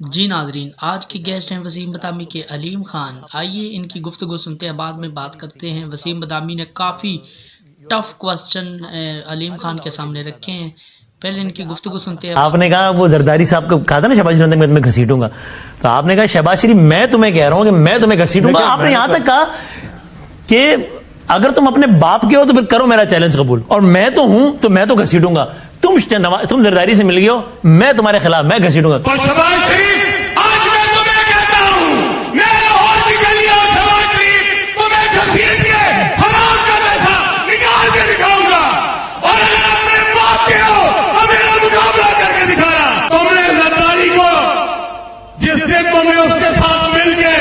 جی ناظرین، آج کے گیسٹ ہیں وسیم بدامی کے علیم خان. آئیے ان کی گفتگو سنتے ہیں، بعد میں بات کرتے ہیں. وسیم بدامی نے کافی ٹف کوسچن علیم خان کے سامنے رکھے ہیں، پہلے ان کی گفتگو سنتے ہیں. آپ نے کہا وہ زرداری صاحب کو کہا تھا نا شہباز شریف میں تمہیں گھسیٹوں گا، تو آپ نے کہا شہباز شریف میں تمہیں کہہ رہا ہوں کہ میں تمہیں گھسیٹوں گا. آپ نے یہاں تک کہا کہ اگر تم اپنے باپ کے ہو تو پھر کرو میرا چیلنج قبول، اور میں تو ہوں تو میں تو گھسیٹوں گا. تم زرداری سے مل گئے ہو، میں تمہارے خلاف میں گھسیٹوں گا. شہباز شریف آج میں تمہیں کہتا ہوں، میں لاہور کی گلیوں اور شہباز شریف تمہیں گھسیٹ کے حرام کا پیسہ نکال کے دکھاؤں گا، اور اگر اپنے باپ کے ہو تو میرا مقابلہ کر کے دکھانا. تم نے زرداری کو جس دن تم نے اس کے ساتھ مل کے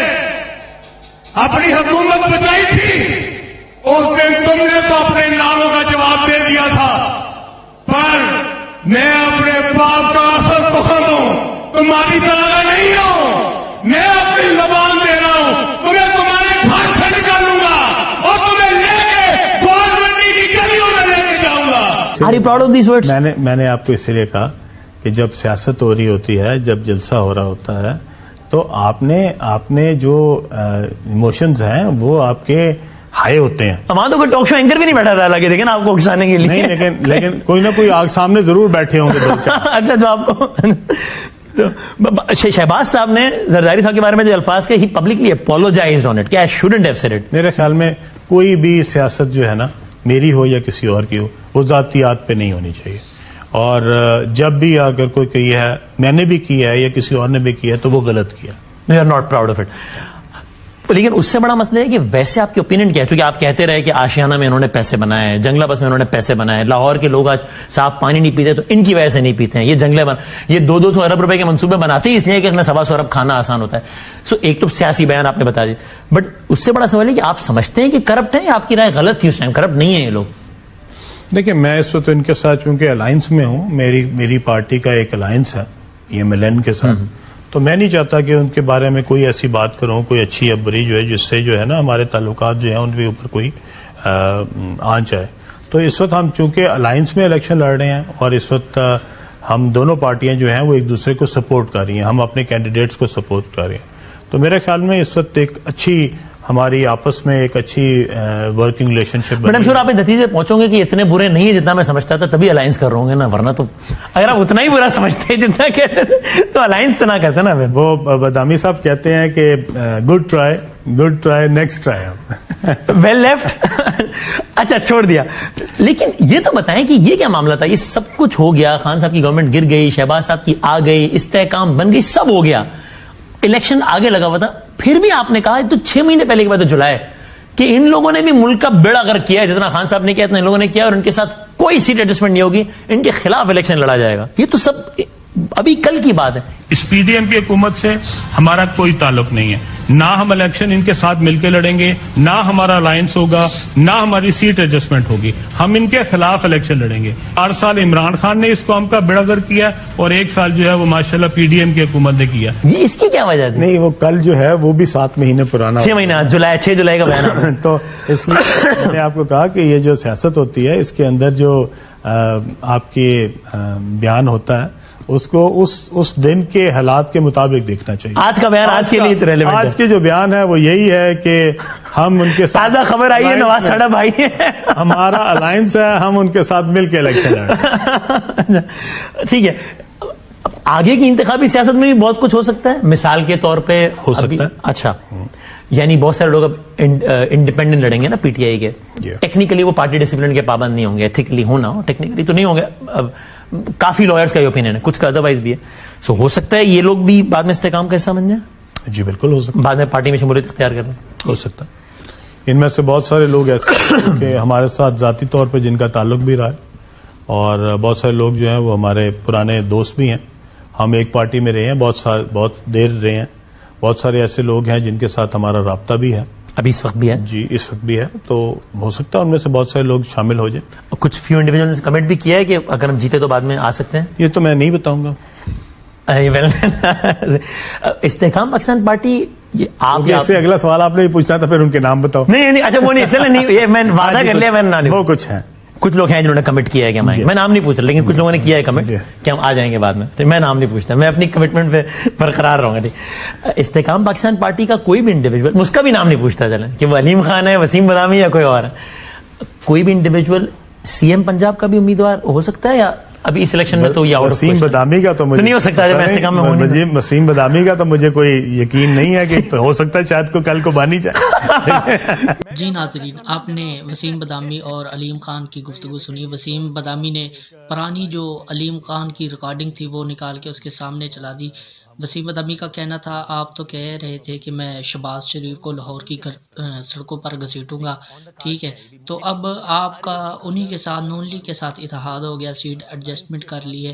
اپنی حکومت بچائی تھی، اس دن تم نے تو اپنے ناموں کا جواب دے دیا تھا، پر میں اپنے باپ کا اصل تخم ہوں، تمہاری طرح کا نہیں ہوں. میں اپنی زبان دے رہا ہوں، تمہیں تمہارے گھر سے نکالوں گا اور تمہیں لے کے گوال منڈی کی گلیوں میں لے کے جاؤں گا. Are you proud of these words? میں نے آپ کو اسی لیے کہا کہ جب سیاست ہو رہی ہوتی ہے، جب جلسہ ہو رہا ہوتا ہے، تو آپ نے جو ایموشنز ہیں وہ آپ کے ہائی ہوتے ہیں. وہاں تو کوئی ٹاک شو اینکر بھی نہیں بیٹھا رہا کہ دیکھیں نا آپ کو اکسانے کے لیے. نہیں، لیکن کوئی نہ کوئی آگ سامنے ضرور بیٹھے ہوں گے. اچھا، جو آپ کو شہباز صاحب نے زرداری صاحب کے بارے میں جو الفاظ کے، ہی پبلکلی اپولوجائزڈ آن اٹ کہ I shouldn't have said it. میرے خیال میں کوئی بھی سیاست جو ہے نا، میری ہو یا کسی اور کی ہو، وہ ذاتیات پہ نہیں ہونی چاہیے. اور جب بھی اگر کوئی کہی ہے میں نے بھی کیا ہے یا کسی اور نے بھی کیا ہے تو وہ غلط کیا. You are not proud of it. لیکن اس سے بڑا مسئلہ ہے کہ ویسے آپ کی اوپینین کیا ہے؟ کیونکہ آپ کہتے رہے کہ آشیانہ میں انہوں نے پیسے بنائے، جنگلہ بس میں انہوں نے پیسے بنائے، لاہور کے لوگ آج صاف پانی نہیں پیتے تو ان کی وجہ سے نہیں پیتے ہیں، یہ جنگلے یہ 200 ارب روپے کے منصوبے بناتے ہی اس لیے کہ اس میں 125 ارب کھانا آسان ہوتا ہے. سو ایک تو سیاسی بیان آپ نے بتا دی، بٹ اس سے بڑا سوال ہے کہ آپ سمجھتے ہیں کہ کرپٹ ہیں یا آپ کی رائے غلط تھی اس ٹائم؟ کرپٹ نہیں ہے یہ لوگ. دیکھیں، میں اس وقت ان کے ساتھ چونکہ الائنس میں ہوں، میری پارٹی کا ایک الائنس ہے EMLN کے ساتھ، تو میں نہیں چاہتا کہ ان کے بارے میں کوئی ایسی بات کروں، کوئی اچھی یا بری جو ہے جس سے جو ہے نا ہمارے تعلقات جو ہیں ان کے اوپر کوئی آنچ آئے. تو اس وقت ہم چونکہ الائنس میں الیکشن لڑ رہے ہیں اور اس وقت ہم دونوں پارٹیاں جو ہیں وہ ایک دوسرے کو سپورٹ کر رہی ہیں، ہم اپنے کینڈیڈیٹس کو سپورٹ کر رہے ہیں. تو میرے خیال میں اس وقت ایک اچھی ہماری آپس میں ایک اچھی ورکنگ ریلیشن شپ. بٹ شور آپ اس نتیجے پہنچو گے کہ اتنے برے نہیں ہیں جتنا میں سمجھتا تھا، تبھی الائنس کر رہے ہوں گے نا، ورنہ تو اگر آپ اتنا ہی برا سمجھتے جتنا کہتے تو الائنس تو نہ کرتے نا. وہ بدامی صاحب کہتے ہیں کہ good try next try. Well left. اچھا، چھوڑ دیا. لیکن یہ تو بتائیں کہ یہ کیا معاملہ تھا؟ یہ سب کچھ ہو گیا، خان صاحب کی گورنمنٹ گر گئی، شہباز صاحب کی آ گئی، استحکام بن گئی، سب ہو گیا، الیکشن آگے لگا ہوا تھا، پھر بھی آپ نے کہا تو 6 مہینے پہلے کی بات تو جولائی کہ ان لوگوں نے بھی ملک کا بیڑا غرق کیا ہے، جتنا خان صاحب نے کیا اتنا ان لوگوں نے کیا، اور ان کے ساتھ کوئی سیٹ ایڈجسٹمنٹ نہیں ہوگی، ان کے خلاف الیکشن لڑا جائے گا. یہ تو سب ابھی کل کی بات ہے. اس PDM کی حکومت سے ہمارا کوئی تعلق نہیں ہے، نہ ہم الیکشن ان کے ساتھ مل کے لڑیں گے، نہ ہمارا الائنس ہوگا، نہ ہماری سیٹ ایڈجسٹمنٹ ہوگی. ہم ان کے خلاف الیکشن لڑیں گے. 8 سال عمران خان نے اس قوم کا بیڑا غرق کیا اور 1 سال جو ہے وہ ماشاءاللہ PDM کی حکومت نے کیا. یہ اس کی کیا وجہ تھی؟ نہیں، وہ کل جو ہے وہ بھی 7 مہینے پرانا، 6 مہینہ، 6 جولائی کا بیان. تو اس لیے میں نے آپ کو کہا کہ یہ جو سیاست ہوتی ہے اس کے اندر جو آپ کے بیان ہوتا ہے اس کو اس دن کے حالات کے مطابق دیکھنا چاہیے. آج کا بیان آج کے لیے ریلیونٹ ہے. آج کے جو بیان ہے وہ یہی ہے کہ ہم ان کے ساتھ، تازہ خبر آئی ہے، نواز صاحب آئی ہے، ہمارا الائنس ہے، ہم ان کے ساتھ مل کے الیکشن لڑ رہے ہیں. ٹھیک ہے. آگے کی انتخابی سیاست میں بھی بہت کچھ ہو سکتا ہے، مثال کے طور پہ ہو سکتا ہے. اچھا، یعنی بہت سارے لوگ اب انڈیپینڈنٹ لڑیں گے نا PTI کے. ٹیکنیکلی وہ پارٹی ڈسپلن کے پابند نہیں ہوں گے، ایتھیکلی ہونا ہو، ٹیکنیکلی تو نہیں ہوں گے. کافی لائرز کا یہ اوپینین ہے، کچھ کا ادروائز بھی ہے. سو ہو سکتا ہے یہ لوگ بھی بعد میں استحکام کا حصہ بن جائیں. جی بالکل ہو سکتا ہے، بعد میں پارٹی میں شمولیت اختیار کریں. ہو سکتا ہے. ان میں سے بہت سارے لوگ ایسے کہ ہمارے ساتھ ذاتی طور پہ جن کا تعلق بھی رہا ہے، اور بہت سارے لوگ جو ہیں وہ ہمارے پرانے دوست بھی ہیں. ہم ایک پارٹی میں رہے ہیں، بہت دیر رہے ہیں. بہت سارے ایسے لوگ ہیں جن کے ساتھ ہمارا رابطہ بھی ہے، ابھی اس وقت بھی ہے. جی اس وقت بھی ہے. تو ہو سکتا ہے ان میں سے بہت سارے لوگ شامل ہو جائیں. کچھ فیو انڈیویجول نے کمنٹ بھی کیا ہے کہ اگر ہم جیتے تو بعد میں آ سکتے ہیں. یہ تو میں نہیں بتاؤں گا. استحکام پاکستان پارٹی، آپ سے اگلا سوال آپ نے پوچھنا تھا، پھر ان کے نام بتاؤ. نہیں، اچھا وہ نہیں، چلے نہیں، یہ میں وعدہ کر لیا، میں نہ وہ کچھ ہیں. کچھ لوگ ہیں جنہوں نے کمٹ کیا ہے کہ ہم آئیں گے. میں نام نہیں پوچھ رہا لیکن کچھ لوگوں نے کیا ہے کمٹ کہ ہم آ جائیں گے بعد میں. تو میں نام نہیں پوچھتا, میں اپنی کمٹمنٹ پہ برقرار رہوں گا. استحکام پاکستان پارٹی کا کوئی بھی انڈیویجول, اس کا بھی نام نہیں پوچھتا چلیں کہ وہ علیم خان ہے, وسیم بدامی یا کوئی اور ہے, کوئی بھی انڈیویجول سی ایم پنجاب کا بھی امیدوار ہو سکتا ہے, یا ابھی اس الیکشن میں تو یہ وسیم بدامی کا تو مجھے نہیں ہو سکتا ہے. میں استحکام میں ہوں, وسیم بدامی کا تو مجھے کوئی یقین نہیں ہے کہ ہو سکتا ہے, شاید کو کل کو بانی جائے. جی ناظرین, آپ نے وسیم بدامی اور علیم خان کی گفتگو سنی. وسیم بدامی نے پرانی جو علیم خان کی ریکارڈنگ تھی وہ نکال کے اس کے سامنے چلا دی. وسیم بدامی کا کہنا تھا آپ تو کہہ رہے تھے کہ میں شہباز شریف کو لاہور کی سڑکوں پر گھسیٹوں گا, ٹھیک ہے, تو اب آپ کا انہی کے ساتھ نون لیگ کے ساتھ اتحاد ہو گیا, سیٹ ایڈجسٹمنٹ کر لی ہے.